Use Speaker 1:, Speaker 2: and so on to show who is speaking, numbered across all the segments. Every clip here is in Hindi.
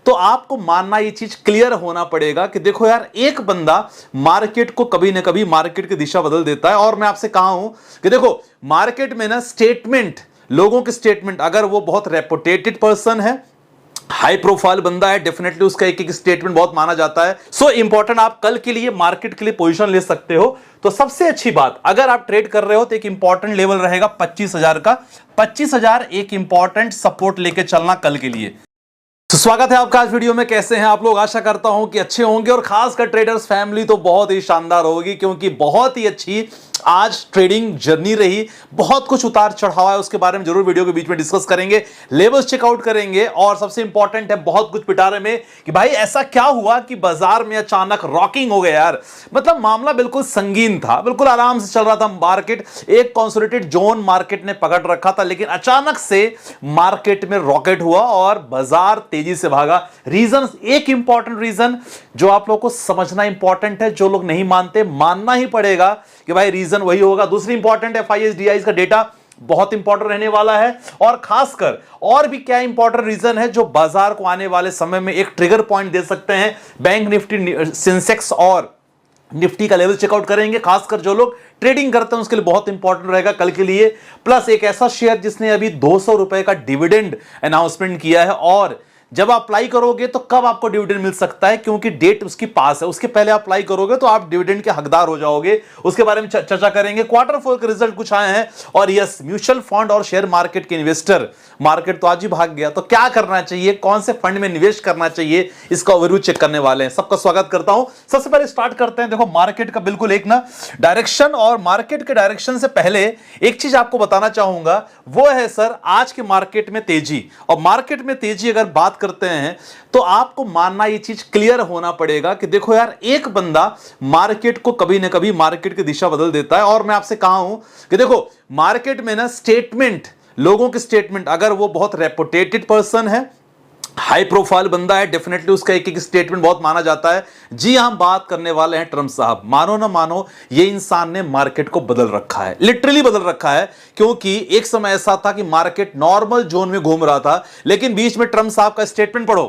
Speaker 1: तो आपको मानना ये चीज क्लियर होना पड़ेगा कि देखो यार, एक बंदा मार्केट को कभी ना कभी मार्केट की दिशा बदल देता है। और मैं आपसे कहा हूं कि देखो मार्केट में ना स्टेटमेंट, लोगों के स्टेटमेंट, अगर वो बहुत रेपुटेटेड पर्सन है, हाई प्रोफाइल बंदा है, डेफिनेटली उसका एक एक स्टेटमेंट बहुत माना जाता है। सो इंपॉर्टेंट, आप कल के लिए मार्केट के लिए पोजीशन ले सकते हो। तो सबसे अच्छी बात, अगर आप ट्रेड कर रहे हो तो एक इंपॉर्टेंट लेवल रहेगा 25,000 का। 25,000 एक इंपॉर्टेंट सपोर्ट लेके चलना कल के लिए। तो स्वागत है आपका आज वीडियो में। कैसे हैं आप लोग? आशा करता हूं कि अच्छे होंगे और खासकर ट्रेडर्स फैमिली तो बहुत ही शानदार होगी, क्योंकि बहुत ही अच्छी आज ट्रेडिंग जर्नी रही। बहुत कुछ उतार चढ़ाव है, उसके बारे में जरूर वीडियो के बीच में डिस्कस करेंगे, लेवल्स चेकआउट करेंगे। और सबसे इंपॉर्टेंट है बहुत कुछ पिटारे में कि भाई ऐसा क्या हुआ कि बाजार में अचानक रॉकिंग हो गया यार। मतलब मामला बिल्कुल संगीन था, बिल्कुल आराम से चल रहा था मार्केट, एक कंसोलिडेटेड जोन मार्केट ने पकड़ रखा था, लेकिन अचानक से मार्केट में रॉकेट हुआ और बाजार तेजी से भागा। रीजन, एक इंपॉर्टेंट रीजन जो आप लोगों को समझना इंपॉर्टेंट है, जो लोग नहीं मानते मानना ही पड़ेगा कि भाई रीजन वही होगा। दूसरी इंपॉर्टेंट FIS DIs का डेटा बहुत इंपॉर्टेंट रहने वाला है। और खासकर और भी क्या इंपॉर्टेंट रीजन है जो बाजार को आने वाले समय में एक ट्रिगर पॉइंट दे सकते हैं। बैंक निफ्टी, सेंसेक्स और निफ्टी का लेवल चेकआउट करेंगे। खासकर जो लोग ट्रेडिंग करते हैं उसके लिए बहुत इंपॉर्टेंट रहेगा कल के लिए। प्लस एक ऐसा शेयर जिसने अभी 200 रुपए का डिविडेंड अनाउंसमेंट किया है, और जब आप अप्लाई करोगे तो कब आपको डिविडेंड मिल सकता है, क्योंकि डेट उसकी पास है, उसके पहले आप अप्लाई करोगे तो आप डिविडेंड के हकदार हो जाओगे। उसके बारे में चर्चा करेंगे। क्वार्टर 4 के रिजल्ट कुछ आए हैं, और यस, म्यूचुअल फंड और शेयर मार्केट के इन्वेस्टर, मार्केट तो आज ही भाग गया, तो क्या करना चाहिए, कौन से फंड में निवेश करना चाहिए, इसका ओवरव्यू चेक करने वाले हैं। सबका स्वागत करता हूं। सबसे पहले स्टार्ट करते हैं। देखो मार्केट का बिल्कुल एक ना डायरेक्शन, और मार्केट के डायरेक्शन से पहले एक चीज आपको बताना चाहूंगा, वो है सर आज के मार्केट में तेजी। और मार्केट में तेजी अगर बात करते हैं तो आपको मानना ये चीज क्लियर होना पड़ेगा कि देखो यार, एक बंदा मार्केट को कभी ना कभी मार्केट की दिशा बदल देता है। और मैं आपसे कहा हूं कि देखो मार्केट में ना स्टेटमेंट, लोगों के स्टेटमेंट, अगर वो बहुत रेपुटेटेड पर्सन है, हाई प्रोफाइल बंदा है, डेफिनेटली उसका एक एक स्टेटमेंट बहुत माना जाता है। जी हम बात करने वाले हैं ट्रम्प साहब। मानो ना मानो, ये इंसान ने मार्केट को बदल रखा है, लिटरली बदल रखा है। क्योंकि एक समय ऐसा था कि मार्केट नॉर्मल जोन में घूम रहा था, लेकिन बीच में ट्रम्प साहब का स्टेटमेंट पढ़ो।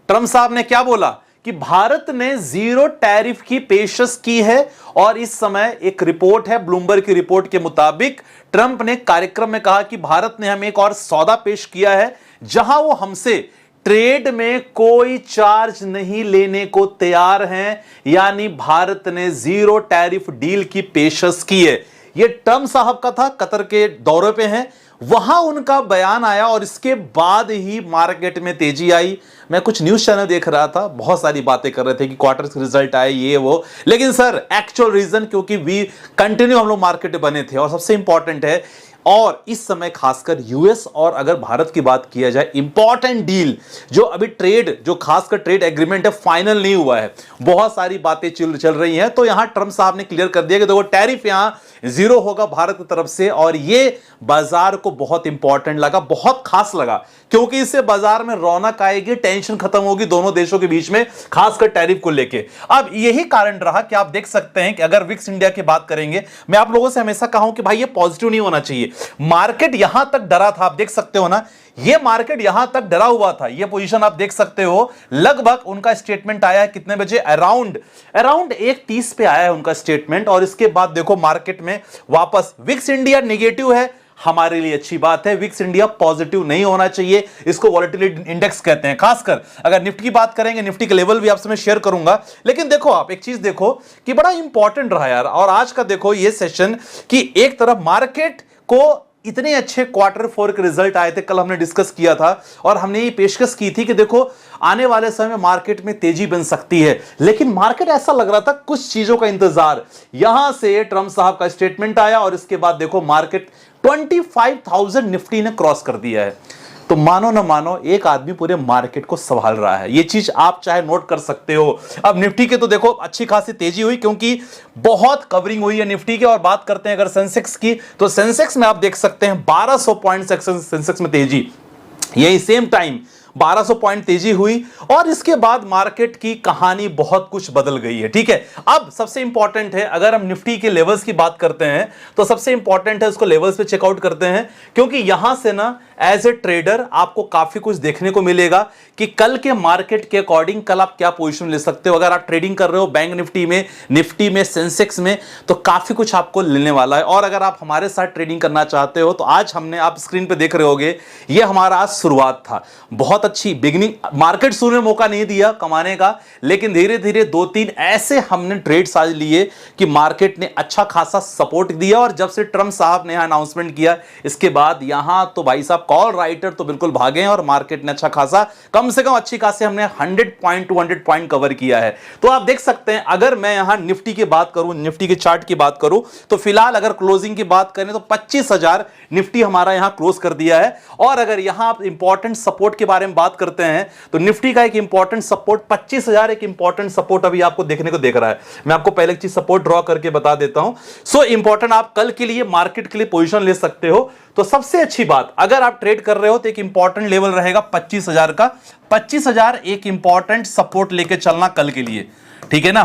Speaker 1: ट्रम्प साहब ने क्या बोला कि भारत ने 0 टैरिफ की पेशकश की है। और इस समय एक रिपोर्ट है, ब्लूमबर्ग की रिपोर्ट के मुताबिक ट्रंप ने कार्यक्रम में कहा कि भारत ने हमें एक और सौदा पेश किया है, जहां वो हमसे ट्रेड में कोई चार्ज नहीं लेने को तैयार हैं। यानी भारत ने 0 टैरिफ डील की पेशकश की है। यह ट्रंप साहब का था, कतर के दौरे पे हैं, वहां उनका बयान आया और इसके बाद ही मार्केट में तेजी आई। मैं कुछ न्यूज चैनल देख रहा था, बहुत सारी बातें कर रहे थे कि क्वार्टर के रिजल्ट आए, ये वो, लेकिन सर एक्चुअल रीजन, क्योंकि कंटिन्यू हम लोग मार्केट में बने थे। और सबसे इंपॉर्टेंट है, और इस समय खासकर यूएस और अगर भारत की बात किया जाए, इंपॉर्टेंट डील जो अभी ट्रेड, जो खासकर ट्रेड एग्रीमेंट है, फाइनल नहीं हुआ है, बहुत सारी बातें चल रही हैं। तो यहां ट्रंप साहब ने क्लियर कर दिया कि देखो टैरिफ यहां 0 होगा भारत की तरफ से। और ये बाजार को बहुत इंपॉर्टेंट लगा, बहुत खास लगा, क्योंकि इससे बाजार में रौनक आएगी, टेंशन खत्म होगी दोनों देशों के बीच में, खासकर टैरिफ को लेके। अब यही कारण रहा कि आप देख सकते हैं कि अगर विक्स इंडिया की बात करेंगे, मैं आप लोगों से हमेशा कहा हूं कि भाई ये पॉजिटिव नहीं होना चाहिए। मार्केट यहां तक डरा था, आप देख सकते हो ना, ये मार्केट यहां तक डरा हुआ था। ये पोजीशन आप देख सकते हो, लगभग उनका स्टेटमेंट आया है कितने बजे, अराउंड 1:30 पे आया है उनका स्टेटमेंट। और इसके बाद देखो मार्केट में वापस विक्स इंडिया नेगेटिव है, हमारे लिए अच्छी बात है। विक्स इंडिया पॉजिटिव नहीं होना चाहिए, इसको वोलेटिलिटी इंडेक्स कहते हैं। खासकर अगर निफ्टी की बात करेंगे, निफ्टी के लेवल भी आपसे मैं शेयर करूंगा। लेकिन देखो आप एक चीज देखो कि बड़ा इंपॉर्टेंट रहा यार, और आज का देखो ये सेशन कि एक तरफ मार्केट को इतने अच्छे क्वार्टर 4 के रिजल्ट आए थे, कल हमने डिस्कस किया था और हमने ये पेशकश की थी कि देखो आने वाले समय में मार्केट में तेजी बन सकती है। लेकिन मार्केट ऐसा लग रहा था कुछ चीजों का इंतजार, यहां से ट्रंप साहब का स्टेटमेंट आया और इसके बाद देखो मार्केट 25,000 निफ्टी ने क्रॉस कर दिया है। तो मानो ना मानो, एक आदमी पूरे मार्केट को संभाल रहा है। ये चीज आप चाहे नोट कर सकते हो। अब निफ्टी के तो देखो अच्छी खासी तेजी हुई, क्योंकि बहुत कवरिंग हुई है निफ्टी के। और बात करते हैं अगर सेंसेक्स की, तो सेंसेक्स में आप देख सकते हैं 1200 पॉइंट सेंसेक्स में तेजी, यही सेम टाइम 1200 पॉइंट तेजी हुई। और इसके बाद मार्केट की कहानी बहुत कुछ बदल गई है। ठीक है, अब सबसे इंपॉर्टेंट है, अगर हम निफ्टी के लेवल्स की बात करते हैं तो सबसे इंपॉर्टेंट है उसको लेवल्स पे चेकआउट करते हैं, क्योंकि यहां से ना एज ए ट्रेडर आपको काफी कुछ देखने को मिलेगा कि कल के मार्केट के अकॉर्डिंग कल आप क्या पोजीशन ले सकते हो। अगर आप ट्रेडिंग कर रहे हो बैंक निफ्टी में सेंसेक्स में, तो काफी कुछ आपको लेने वाला है। और अगर आप हमारे साथ ट्रेडिंग करना चाहते हो तो आज हमने, आप स्क्रीन पे देख रहे होगे, ये हमारा आज शुरुआत था। बहुत अच्छी बिगिनिंग, मार्केट शुरू में मौका नहीं दिया कमाने का, लेकिन धीरे धीरे 2-3 ऐसे हमने ट्रेड्स आज लिए कि मार्केट ने अच्छा खासा सपोर्ट दिया। और जब से ट्रम्प साहब ने अनाउंसमेंट किया इसके बाद यहां तो भाई साहब कॉल राइटर तो बिल्कुल भागे हैं और मार्केट ने अच्छा खासा, कम से कम अच्छी खासी हमने 100 पॉइंट 200 पॉइंट कवर किया है। तो आप देख सकते हैं, अगर मैं यहां निफ्टी की बात करूं, निफ्टी के चार्ट की बात करूं, तो फिलहाल अगर क्लोजिंग की बात करें तो 25,000 निफ्टी हमारा यहां क्लोज कर दिया है। और अगर यहां आप इंपॉर्टेंट सपोर्ट के बारे में बात करते हैं तो निफ्टी का एक इंपॉर्टेंट सपोर्ट 25,000 एक इंपॉर्टेंट सपोर्ट अभी आपको देखने को देख रहा है। मैं आपको पहले एक चीज सपोर्ट ड्रॉ करके बता देता हूं। सो इंपॉर्टेंट, आप कल के लिए मार्केट के लिए पोजीशन ले सकते हो। तो सबसे अच्छी बात, अगर आप ट्रेड कर रहे हो तो एक इंपॉर्टेंट लेवल रहेगा 25,000 का। 25,000 एक इंपॉर्टेंट सपोर्ट लेके चलना कल के लिए, ठीक है ना।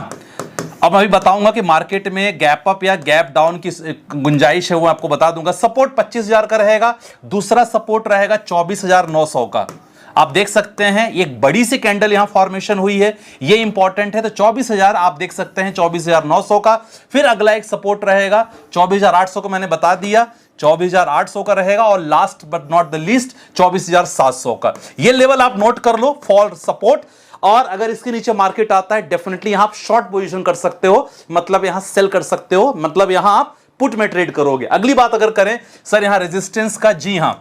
Speaker 1: अब अभी बताऊंगा कि मार्केट में गैप अप या गैप डाउन की गुंजाइश है, वो आपको बता दूंगा। सपोर्ट 25,000 का रहेगा, दूसरा सपोर्ट रहेगा 24,900 का। आप देख सकते हैं एक बड़ी सी कैंडल यहां फॉर्मेशन हुई है, ये इंपॉर्टेंट है। तो 24,000 आप देख सकते हैं, 24,900 का। फिर अगला एक सपोर्ट रहेगा 24,800 को मैंने बता दिया, 24,800 का रहेगा। और last but not the least 24,700 का। ये लेवल आप नोट कर लो फॉर सपोर्ट। और अगर इसके नीचे मार्केट आता है, डेफिनेटली यहां आप शॉर्ट पोजीशन कर सकते हो, मतलब यहां सेल कर सकते हो, मतलब यहां आप पुट में ट्रेड करोगे। अगली बात अगर करें सर यहां रेजिस्टेंस का, जी हां,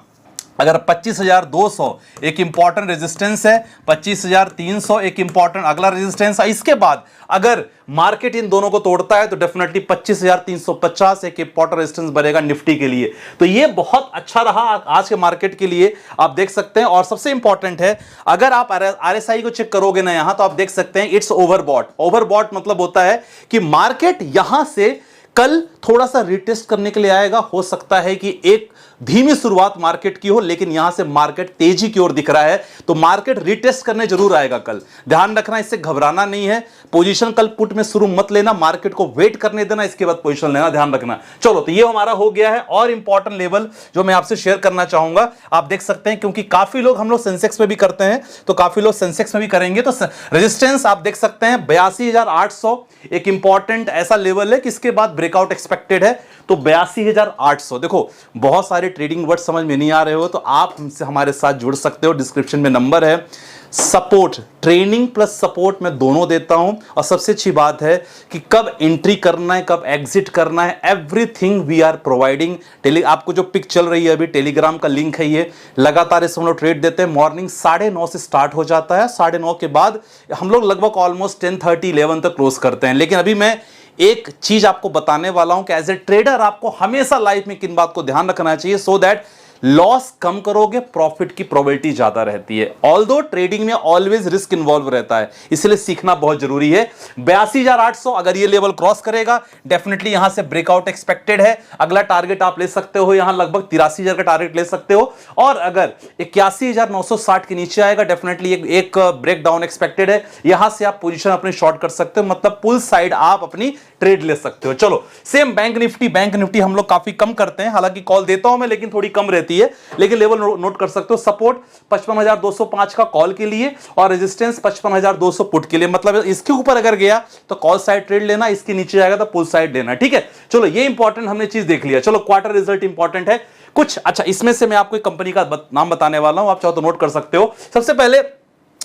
Speaker 1: अगर 25,200 एक इंपॉर्टेंट रेजिस्टेंस है, 25,300 एक इंपॉर्टेंट अगला रेजिस्टेंस है। इसके बाद अगर मार्केट इन दोनों को तोड़ता है तो डेफिनेटली 25,350 एक इंपॉर्टेंट रेजिस्टेंस बनेगा निफ्टी के लिए। तो ये बहुत अच्छा रहा आज के मार्केट के लिए, आप देख सकते हैं। और सबसे इंपॉर्टेंट है, अगर आप आरएसआई को चेक करोगे ना यहां, तो आप देख सकते हैं इट्स ओवरबॉट। ओवरबॉट मतलब होता है कि मार्केट यहां से कल थोड़ा सा रिटेस्ट करने के लिए आएगा। हो सकता है कि एक धीमी शुरुआत मार्केट की हो, लेकिन यहां से मार्केट तेजी की ओर दिख रहा है, तो मार्केट रिटेस्ट करने जरूर आएगा कल। ध्यान रखना, इससे घबराना नहीं है। पोजीशन कल पुट में शुरू मत लेना, मार्केट को वेट करने देना, इसके बाद पोजीशन लेना, ध्यान रखना। चलो, तो ये हमारा हो गया है। और इंपॉर्टेंट लेवल जो मैं आपसे शेयर करना चाहूंगा, आप देख सकते हैं, क्योंकि काफी लोग, हम लोग सेंसेक्स में भी करते हैं तो काफी लोग सेंसेक्स में भी करेंगे। तो रेजिस्टेंस आप देख सकते हैं 82,800 एक इंपॉर्टेंट ऐसा लेवल है कि इसके बाद ब्रेकआउट एक्सपेक्टेड है। तो 82,800, देखो बहुत सारे ट्रेडिंग वर्ड समझ में नहीं आ रहे हो तो आप हमसे हमारे साथ जुड़ सकते हो, डिस्क्रिप्शन में नंबर है। सपोर्ट, ट्रेनिंग प्लस सपोर्ट मैं दोनों देता हूं। और सबसे अच्छी बात है कि कब एंट्री करना है, कब एग्जिट करना है, एवरीथिंग वी आर प्रोवाइडिंग। आपको जो पिक चल रही है अभी, टेलीग्राम का लिंक है, ये लगातार इस हम लोग ट्रेड देते हैं। मॉर्निंग 9:30 से स्टार्ट हो जाता है, 9:30 के बाद हम लोग लगभग ऑलमोस्ट 10:30 11 तक क्लोज करते हैं। लेकिन अभी मैं एक चीज आपको बताने वाला हूं कि एज ए ट्रेडर आपको हमेशा लाइफ में किन बात को ध्यान रखना चाहिए, सो दैट लॉस कम करोगे, प्रॉफिट की प्रोबेबिलिटी ज्यादा रहती है। ऑल्दो ट्रेडिंग में ऑलवेज रिस्क इन्वॉल्व रहता है, इसलिए सीखना बहुत जरूरी है। 82,800 अगर ये लेवल क्रॉस करेगा, डेफिनेटली यहां से ब्रेकआउट एक्सपेक्टेड है। अगला टारगेट आप ले सकते हो यहां लगभग 83,000 का टारगेट ले सकते हो। और अगर 81,960 के नीचे आएगा, डेफिनेटली एक ब्रेकडाउन एक्सपेक्टेड है। यहां से आप पोजीशन अपनी शॉर्ट कर सकते हो, मतलब पुल साइड आप अपनी ट्रेड ले सकते हो। चलो, सेम बैंक निफ्टी हम लोग काफी कम करते हैं, हालांकि कॉल देता हूं मैं, लेकिन थोड़ी कम रहती है, लेकिन लेवल नोट कर सकते हो। सपोर्ट 55,205 का कॉल के लिए और रेजिस्टेंस 55,200 पुट के लिए, मतलब इसके ऊपर अगर गया तो कॉल साइड ट्रेड लेना, इसके नीचे जाएगा तो पुल साइड लेना, ठीक है। चलो, ये इंपॉर्टेंट हमने चीज देख लिया। चलो, क्वार्टर रिजल्ट इंपॉर्टेंट है कुछ। अच्छा, इसमें से मैं आपको एक कंपनी का नाम बताने वाला हूं, आप चाहो तो नोट कर सकते हो। सबसे पहले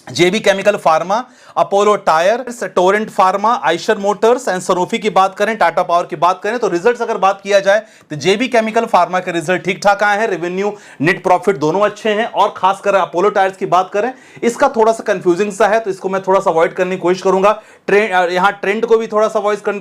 Speaker 1: JB Chemical Pharma, Apollo Tyres, Torrent Pharma, Eicher Motors and Sanofi की बात करें, टाटा पावर की बात करें, तो रिजल्ट्स अगर बात किया जाए तो जेबी केमिकल फार्मा के रिजल्ट ठीक ठाक आए हैं। रेवेन्यू, नेट प्रॉफिट दोनों अच्छे हैं। और खासकर अपोलो टायर्स की बात करें, इसका थोड़ा सा कंफ्यूजिंग सा है, तो इसको मैं थोड़ा सा अवॉइड करने की कोशिश करूंगा। यहां ट्रेंड को भी थोड़ा सा अवॉइड कर,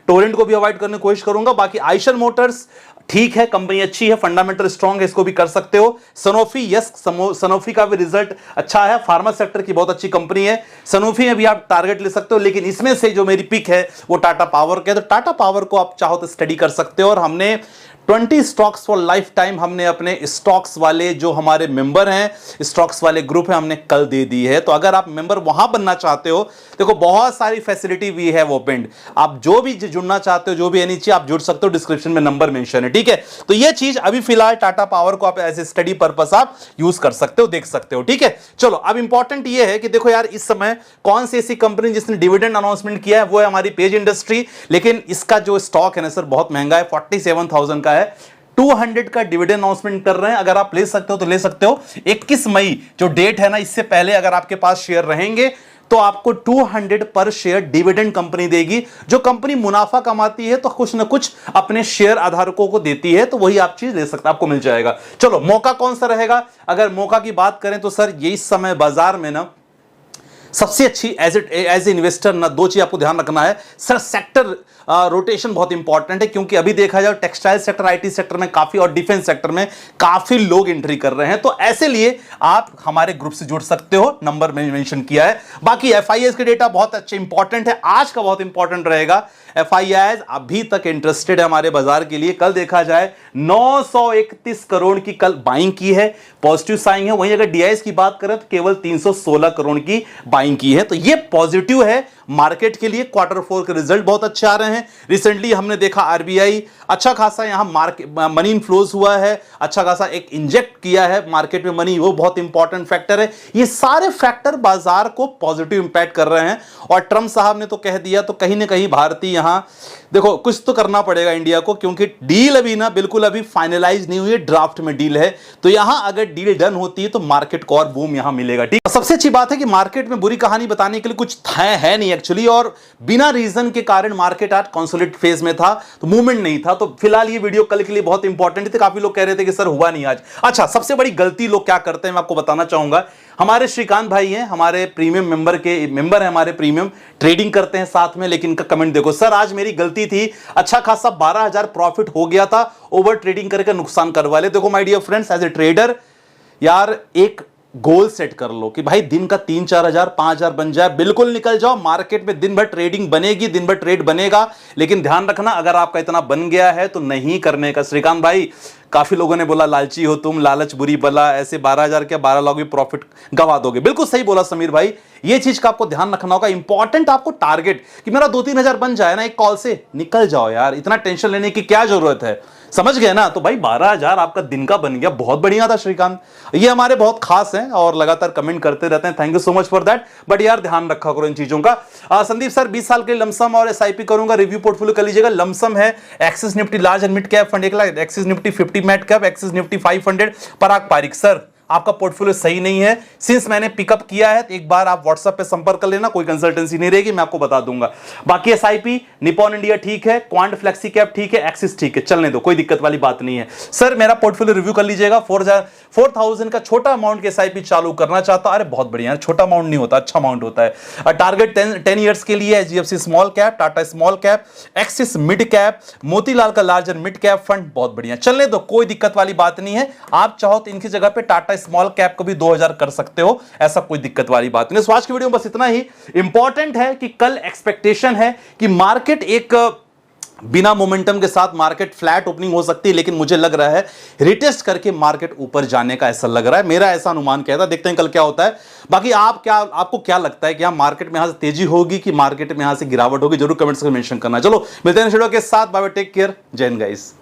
Speaker 1: टोरेंट को भी अवॉइड करने की कोशिश करूंगा। बाकी आइशर मोटर्स ठीक है, कंपनी अच्छी है, फंडामेंटल स्ट्रांग है, इसको भी कर सकते हो। सनोफी, यस, सनोफी का भी रिजल्ट अच्छा है, फार्मा सेक्टर की बहुत अच्छी कंपनी है, सनोफी में भी आप टारगेट ले सकते हो। लेकिन इसमें से जो मेरी पिक है वो टाटा पावर के, तो टाटा पावर को आप चाहो तो स्टडी कर सकते हो। और हमने 20 स्टॉक्स फॉर लाइफ टाइम हमने अपने स्टॉक्स वाले जो हमारे मेंबर हैं, स्टॉक्स वाले ग्रुप है, हमने कल दे दी है। तो अगर आप मेंबर वहां बनना चाहते हो, देखो बहुत सारी फैसिलिटी वी हैव ओपनड। आप जो भी जुड़ना चाहते हो, जो भी एनी चाहिए आप जुड़ सकते हो, डिस्क्रिप्शन में नंबर मेंशन है, ठीक है। तो ये चीज अभी फिलहाल टाटा पावर को आप एज ए स्टडी पर्पस आप यूज कर सकते हो, देख सकते हो, ठीक है। चलो अब इंपॉर्टेंट ये है कि देखो यार इस समय कौन सी ऐसी कंपनी जिसने डिविडेंड अनाउंसमेंट किया है, वो है हमारी पेज इंडस्ट्री। लेकिन इसका जो स्टॉक है ना सर बहुत महंगा है, 47,000 का है, 200 का डिविडेंड अनाउंसमेंट कर रहे हैं। अगर आप ले सकते हो तो ले सकते हो। 21 मई जो डेट है ना, इससे पहले अगर आपके पास शेयर रहेंगे तो आपको 200 पर शेयर डिविडेंड कंपनी देगी। जो कंपनी मुनाफा कमाती है तो कुछ ना कुछ अपने शेयर धारकों को देती है, तो वही आप चीज ले सकते, आपको मिल जाएगा। चलो मौका कौन सा रहेगा, अगर मौका की बात करें तो सर ये इस समय बाजार में ना सबसे अच्छी एज इन्वेस्टर ना दो चीज आपको ध्यान रखना है सर। सेक्टर रोटेशन बहुत इंपॉर्टेंट है, क्योंकि अभी देखा जाए टेक्सटाइल सेक्टर, आईटी सेक्टर में काफी और डिफेंस सेक्टर में काफी लोग एंट्री कर रहे हैं। तो ऐसे लिए आप हमारे ग्रुप से जुड़ सकते हो, नंबर मैंने मेंशन किया है। बाकी एफआईएस के डेटा बहुत अच्छे इंपॉर्टेंट है, आज का बहुत इंपॉर्टेंट रहेगा। एफआईआई अभी तक इंटरेस्टेड है हमारे बाजार के लिए। कल देखा जाए 931 करोड़ की कल बाइंग की है, पॉजिटिव साइन है। वहीं अगर डीआईएस की बात करें तो केवल 316 करोड़ की बाइंग की है, तो ये पॉजिटिव है मार्केट के लिए। क्वार्टर 4 के रिजल्ट बहुत अच्छे आ रहे हैं। रिसेंटली हमने देखा आरबीआई अच्छा खासा यहां मार्केट मनी इनफ्लोज हुआ है, अच्छा खासा एक इंजेक्ट किया है मार्केट में मनी, वो बहुत इंपॉर्टेंट फैक्टर है। ये सारे फैक्टर बाजार को पॉजिटिव इंपैक्ट कर रहे हैं। और ट्रंप साहब ने तो कह दिया, तो कहीं ना कहीं भारतीय यहां देखो कुछ तो करना पड़ेगा इंडिया को, क्योंकि डील अभी ना बिल्कुल अभी फाइनलाइज नहीं हुई है, ड्राफ्ट में डील है। तो यहां अगर डील डन होती है तो मार्केट को और बूम यहां मिलेगा, ठीक। सबसे अच्छी बात है कि मार्केट में बुरी कहानी बताने के लिए कुछ है नहीं एक्चुअली, और बिना रीजन के कारण मार्केट आज कंसोलिडेट फेज में था, तो मूवमेंट नहीं था। तो फिलहाल ये वीडियो कल के लिए बहुत इंपॉर्टेंट थे। काफी लोग कह रहे थे कि सर हुआ नहीं आज। अच्छा, सबसे बड़ी गलती लोग क्या करते हैं मैं आपको बताना चाहूंगा। हमारे श्रीकांत भाई हैं, हमारे प्रीमियम मेंबर है हमारे प्रीमियम, ट्रेडिंग करते हैं साथ में, लेकिन इनका कमेंट देखो, सर आज मेरी गलती थी, अच्छा खासा 12,000 प्रॉफिट हो गया था, ओवर ट्रेडिंग करके नुकसान करवा ले। देखो my dear friends, as a trader यार एक गोल सेट कर लो कि भाई दिन का 3-4 हजार 5,000 बन जाए, बिल्कुल निकल जाओ मार्केट में। दिन भर ट्रेडिंग बनेगी, दिन भर ट्रेड बनेगा, लेकिन ध्यान रखना अगर आपका इतना बन गया है तो नहीं करने का। श्रीकांत भाई, काफी लोगों ने बोला लालची हो तुम, लालच बुरी बला, ऐसे 12,000 क्या 12 लाख भी प्रॉफिट गवा दोगे। बिल्कुल सही बोला समीर भाई, ये चीज का आपको ध्यान रखना होगा। इंपॉर्टेंट आपको टारगेट कि मेरा 2-3 हजार बन जाए ना एक कॉल से, निकल जाओ यार, इतना टेंशन लेने की क्या जरूरत है, समझ गए ना। तो भाई 12,000 आपका दिन का बन गया, बहुत बढ़िया था श्रीकांत। ये हमारे बहुत खास हैं और लगातार कमेंट करते रहते हैं, thank you so much for that. But यार ध्यान रखा करो इन चीजों का। संदीप सर 20 साल के लमसम और एसआईपी करूंगा, रिव्यू पोर्टफोलियो कर लीजिएगा। लमसम है Axis Nifty large and mid cap fund 1 lakh, Axis Nifty 50 mid cap, Axis Nifty 500। Parag Parikh sir आपका पोर्टफोलियो सही नहीं है, सिंस मैंने पिकअप किया है तो एक बार आप व्हाट्सएप पे संपर्क कर लेना, कोई कंसल्टेंसी नहीं रहेगी, मैं आपको बता दूंगा। बाकी एसआईपी निपॉन इंडिया ठीक है, क्वांट फ्लेक्सी कैप ठीक है, एक्सिस ठीक है, चलने दो, कोई दिक्कत वाली बात नहीं है। सर मेरा पोर्टफोलियो रिव्यू कर लीजिएगा। 4,000 का छोटा अमाउंट के एसआईपी चालू करना चाहता, अरे बहुत बढ़िया, छोटा अमाउंट नहीं होता, अच्छा अमाउंट होता है। टारगेट 10 ईयर्स के लिए HDFC small cap, Tata small cap, axis mid cap, Motilal का लार्जर मिड कैप फंड, बहुत बढ़िया, चलने दो, कोई दिक्कत वाली बात नहीं है। आप चाहो तो इनकी जगह पे टाटा स्मॉल कैप को भी 2,000 कर सकते हो, ऐसा कोई दिक्कत वाली बात नहीं। आज की वीडियो में बस इतना ही। इंपॉर्टेंट है कि कल एक्सपेक्टेशन है कि मार्केट एक बिना मोमेंटम के साथ मार्केट फ्लैट ओपनिंग हो सकती है, लेकिन मुझे लग रहा है रिटेस्ट करके मार्केट ऊपर जाने का ऐसा लग रहा है, मेरा ऐसा अनुमान कहता है। देखते हैं कल क्या होता है। बाकी आपको क्या लगता है कि यहां मार्केट में यहां से तेजी होगी कि मार्केट में यहां से गिरावट होगी, जरूर कमेंट्स में मेंशन करना। चलो मिलते हैं वीडियो के साथ, बाय बाय, टेक केयर, जय हिंद गाइस।